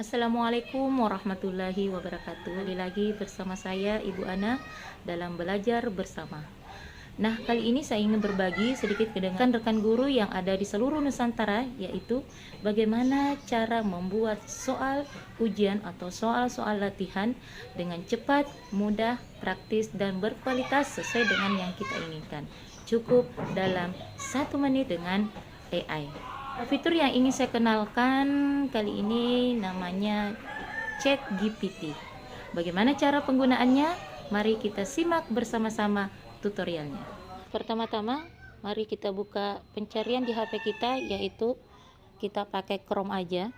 Assalamualaikum warahmatullahi wabarakatuh. Kembali lagi bersama saya Ibu Ana dalam belajar bersama. Nah, kali ini saya ingin berbagi sedikit dengan rekan guru yang ada di seluruh Nusantara, yaitu bagaimana cara membuat soal ujian atau soal-soal latihan dengan cepat, mudah, praktis, dan berkualitas sesuai dengan yang kita inginkan. Cukup dalam 1 menit dengan AI. Fitur yang ingin saya kenalkan kali ini namanya ChatGPT. Bagaimana cara penggunaannya? Mari kita simak bersama-sama tutorialnya. Pertama-tama, mari kita buka pencarian di HP kita, yaitu kita pakai Chrome aja.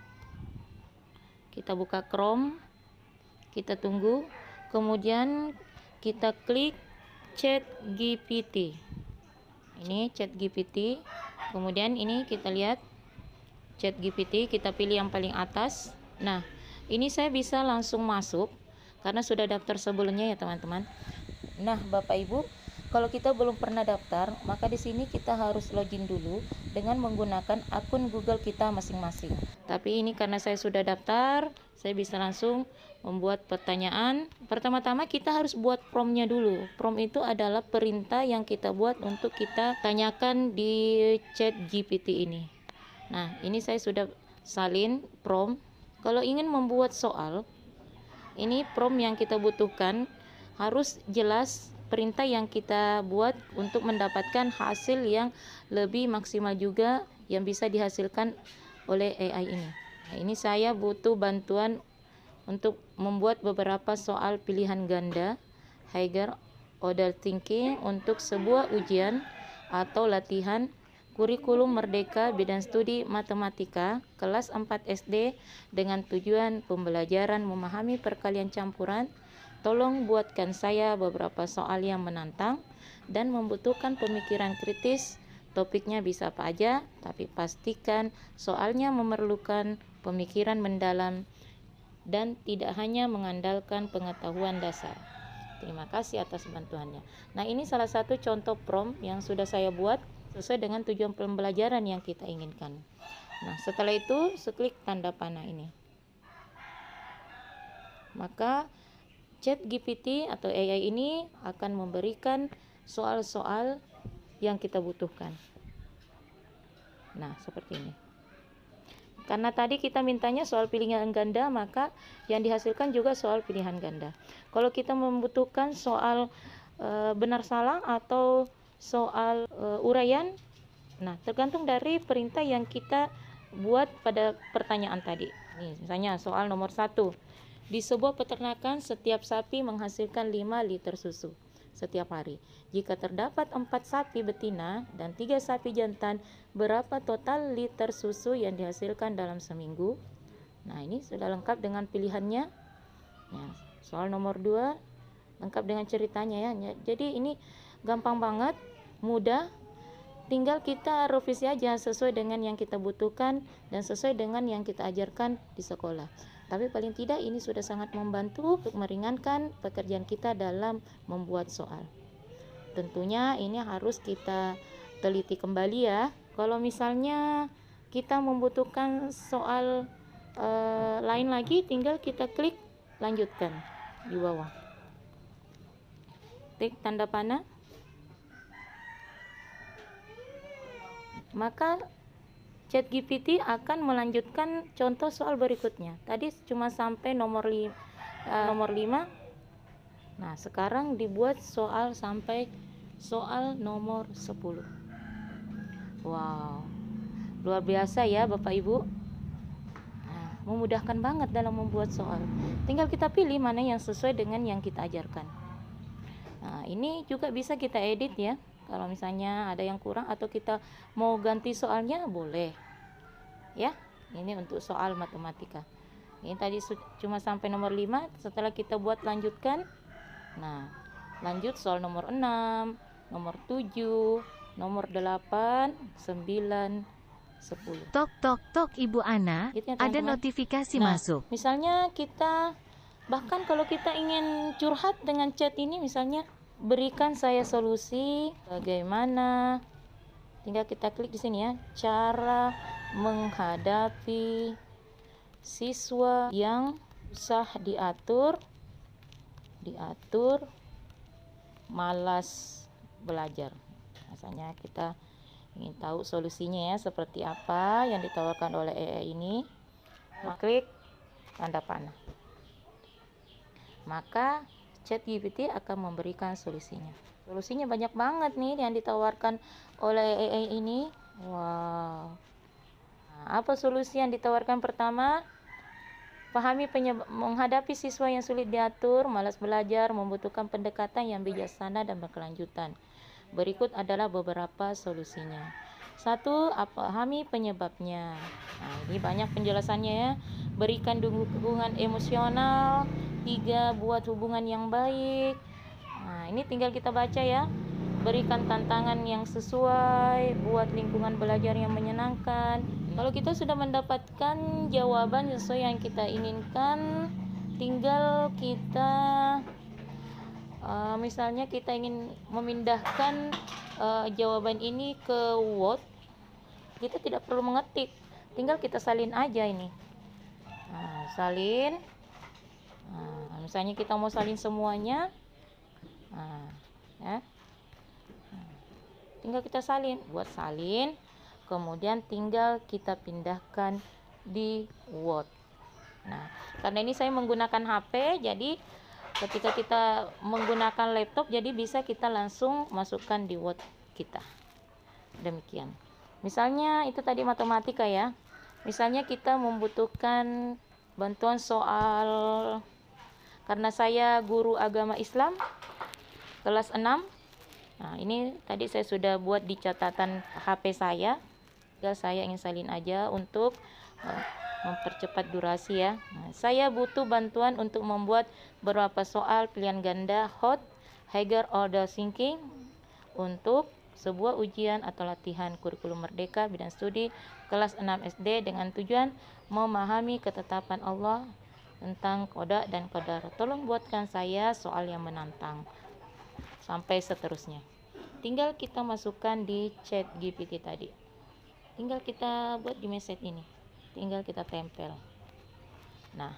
Kita buka Chrome, kita tunggu, kemudian kita klik ChatGPT. Ini ChatGPT. Kemudian ini kita lihat ChatGPT, kita pilih yang paling atas. Nah, ini saya bisa langsung masuk karena sudah daftar sebelumnya ya teman-teman. Nah, Bapak Ibu, kalau kita belum pernah daftar, maka di sini kita harus login dulu dengan menggunakan akun Google kita masing-masing. Tapi ini karena saya sudah daftar, saya bisa langsung membuat pertanyaan. Pertama-tama kita harus buat prompt-nya dulu. Prompt itu adalah perintah yang kita buat untuk kita tanyakan di ChatGPT ini. Nah, ini saya sudah salin prompt. Kalau ingin membuat soal, ini prompt yang kita butuhkan harus jelas perintah yang kita buat untuk mendapatkan hasil yang lebih maksimal juga yang bisa dihasilkan oleh AI ini. Nah, ini saya butuh bantuan untuk membuat beberapa soal pilihan ganda higher order thinking untuk sebuah ujian atau latihan kurikulum merdeka bidang studi matematika kelas 4 SD dengan tujuan pembelajaran memahami perkalian campuran. Tolong buatkan saya beberapa soal yang menantang dan membutuhkan pemikiran kritis. Topiknya bisa apa aja, tapi pastikan soalnya memerlukan pemikiran mendalam dan tidak hanya mengandalkan pengetahuan dasar. Terima kasih atas bantuannya. Nah, ini salah satu contoh prompt yang sudah saya buat sesuai dengan tujuan pembelajaran yang kita inginkan. Nah, setelah itu klik tanda panah ini. Maka ChatGPT atau AI ini akan memberikan soal-soal yang kita butuhkan. Nah, seperti ini. Karena tadi kita mintanya soal pilihan ganda, maka yang dihasilkan juga soal pilihan ganda. Kalau kita membutuhkan soal benar salah atau soal uraian, nah tergantung dari perintah yang kita buat pada pertanyaan tadi. Nih, misalnya soal nomor 1. Di sebuah peternakan, setiap sapi menghasilkan 5 liter susu setiap hari. Jika terdapat 4 sapi betina dan 3 sapi jantan, berapa total liter susu yang dihasilkan dalam seminggu? Nah, ini sudah lengkap dengan pilihannya. Nah, soal nomor 2 lengkap dengan ceritanya ya. Jadi ini gampang banget, mudah. Tinggal kita revisi aja sesuai dengan yang kita butuhkan dan sesuai dengan yang kita ajarkan di sekolah. Tapi paling tidak ini sudah sangat membantu untuk meringankan pekerjaan kita dalam membuat soal. Tentunya ini harus kita teliti kembali ya. Kalau misalnya kita membutuhkan soal lain lagi, tinggal kita klik lanjutkan di bawah. Klik tanda panah. Maka ChatGPT akan melanjutkan contoh soal berikutnya. Tadi cuma sampai nomor 5. Nah, sekarang dibuat soal sampai soal nomor 10. Wow, luar biasa ya Bapak Ibu. Nah, memudahkan banget dalam membuat soal. Tinggal kita pilih mana yang sesuai dengan yang kita ajarkan. Nah, ini juga bisa kita edit ya. Kalau misalnya ada yang kurang atau kita mau ganti soalnya, boleh ya. Ini untuk soal matematika. Ini tadi cuma sampai nomor 5. Setelah kita buat lanjutkan, nah lanjut soal nomor 6, nomor 7, nomor 8, 9, 10. Tok tok tok Ibu Ana, Gitu ya, ada teman-teman. notifikasi Nah, masuk. misalnya kita, bahkan kalau kita ingin curhat dengan chat ini, misalnya berikan saya solusi bagaimana, tinggal kita klik di sini ya, cara menghadapi siswa yang susah diatur, malas belajar. Misalnya kita ingin tahu solusinya ya, seperti apa yang ditawarkan oleh AI ini. Klik tanda panah. Maka ChatGPT akan memberikan solusinya. Solusinya banyak banget nih yang ditawarkan oleh AI ini. Wow. Nah, apa solusi yang ditawarkan pertama? Pahami menghadapi siswa yang sulit diatur, malas belajar, membutuhkan pendekatan yang bijaksana dan berkelanjutan. Berikut adalah beberapa solusinya. 1. Pahami penyebabnya. Nah, ini banyak penjelasannya ya. Berikan dukungan emosional. 3. Buat hubungan yang baik. Nah, ini tinggal kita baca ya. Berikan tantangan yang sesuai, buat lingkungan belajar yang menyenangkan. Kalau kita sudah mendapatkan jawaban sesuai yang kita inginkan, tinggal kita misalnya kita ingin memindahkan jawaban ini ke Word, kita tidak perlu mengetik, tinggal kita salin aja ini. Salin. Misalnya kita mau salin semuanya, ya. Tinggal kita salin, buat salin, kemudian tinggal kita pindahkan di Word. Nah, karena ini saya menggunakan HP, jadi ketika kita menggunakan laptop, jadi bisa kita langsung masukkan di Word kita. Demikian. Misalnya itu tadi matematika ya. Misalnya kita membutuhkan bantuan soal, karena saya guru agama Islam kelas 6. Nah, ini tadi saya sudah buat di catatan HP saya. Tinggal saya ingin salin aja untuk mempercepat durasi ya. Nah, saya butuh bantuan untuk membuat beberapa soal pilihan ganda hot higher order thinking untuk sebuah ujian atau latihan kurikulum merdeka bidang studi kelas 6 SD dengan tujuan memahami ketetapan Allah tentang qada dan qadar. Tolong buatkan saya soal yang menantang. Sampai seterusnya. Tinggal kita masukkan di ChatGPT tadi. Tinggal kita buat di message ini. Tinggal kita tempel. Nah,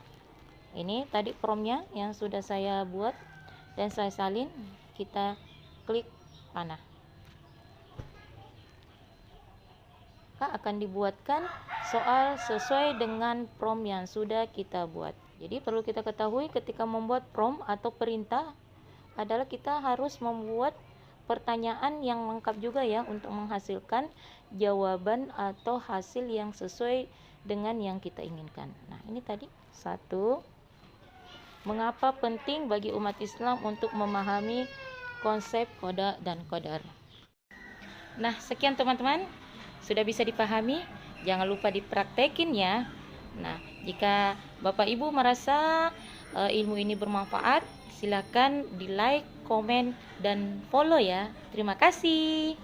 ini tadi promptnya yang sudah saya buat dan saya salin. Kita klik panah. Maka akan dibuatkan soal sesuai dengan prompt yang sudah kita buat. Jadi perlu kita ketahui ketika membuat prompt atau perintah adalah kita harus membuat pertanyaan yang lengkap juga ya untuk menghasilkan jawaban atau hasil yang sesuai dengan yang kita inginkan. Nah, ini tadi 1. Mengapa penting bagi umat Islam untuk memahami konsep qada dan qadar. Nah, sekian teman-teman, sudah bisa dipahami, jangan lupa dipraktekin ya. Nah, jika Bapak Ibu merasa ilmu ini bermanfaat, silakan di like, komen, dan follow ya. Terima kasih.